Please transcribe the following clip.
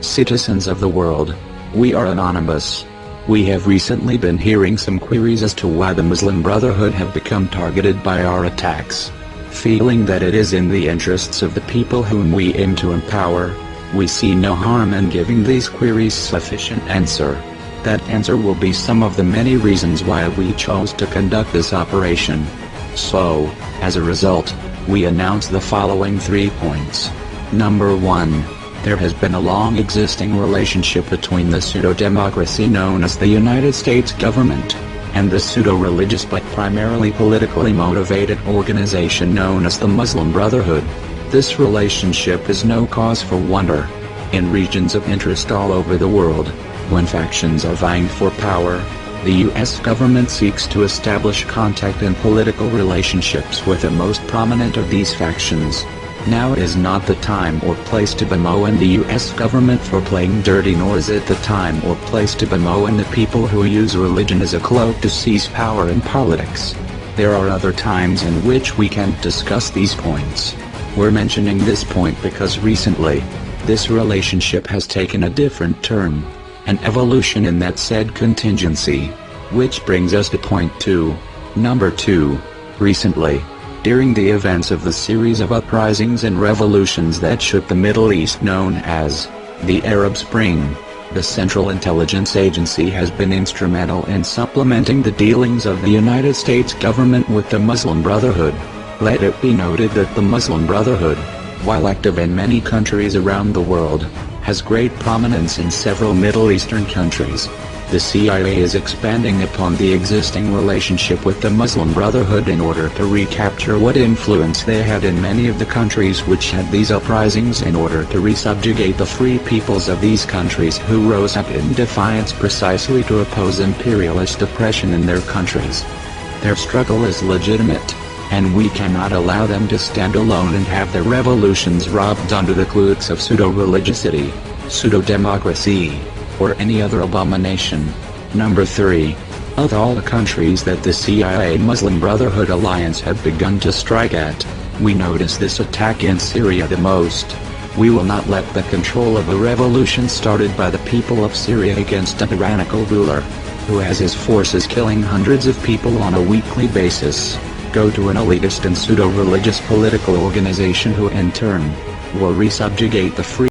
Citizens of the world, we are anonymous. We have recently been hearing some queries as to why the Muslim Brotherhood have become targeted by our attacks. Feeling that it is in the interests of the people whom we aim to empower, we see no harm in giving these queries sufficient answer. That answer will be some of the many reasons why we chose to conduct this operation. So, as a result, we announce the following 3 points. Number 1. There has been a long existing relationship between the pseudo-democracy known as the United States government, and the pseudo-religious but primarily politically motivated organization known as the Muslim Brotherhood. This relationship is no cause for wonder. In regions of interest all over the world, when factions are vying for power, the U.S. government seeks to establish contact and political relationships with the most prominent of these factions. Now is not the time or place to bemoan the U.S. government for playing dirty, nor is it the time or place to bemoan the people who use religion as a cloak to seize power in politics. There are other times in which we can discuss these points. We're mentioning this point because recently, this relationship has taken a different turn, an evolution in that said contingency. Which brings us to point 2. Number 2. Recently, during the events of the series of uprisings and revolutions that shook the Middle East known as the Arab Spring, the Central Intelligence Agency has been instrumental in supplementing the dealings of the United States government with the Muslim Brotherhood. Let it be noted that the Muslim Brotherhood, while active in many countries around the world, has great prominence in several Middle Eastern countries. The CIA is expanding upon the existing relationship with the Muslim Brotherhood in order to recapture what influence they had in many of the countries which had these uprisings, in order to resubjugate the free peoples of these countries who rose up in defiance precisely to oppose imperialist oppression in their countries. Their struggle is legitimate, and we cannot allow them to stand alone and have their revolutions robbed under the cloaks of pseudo-religiosity, pseudo-democracy, or any other abomination. Number 3. Of all the countries that the CIA Muslim Brotherhood alliance have begun to strike at, we notice this attack in Syria the most. We will not let the control of a revolution started by the people of Syria against a tyrannical ruler, who has his forces killing hundreds of people on a weekly basis, go to an elitist and pseudo-religious political organization who in turn will resubjugate the free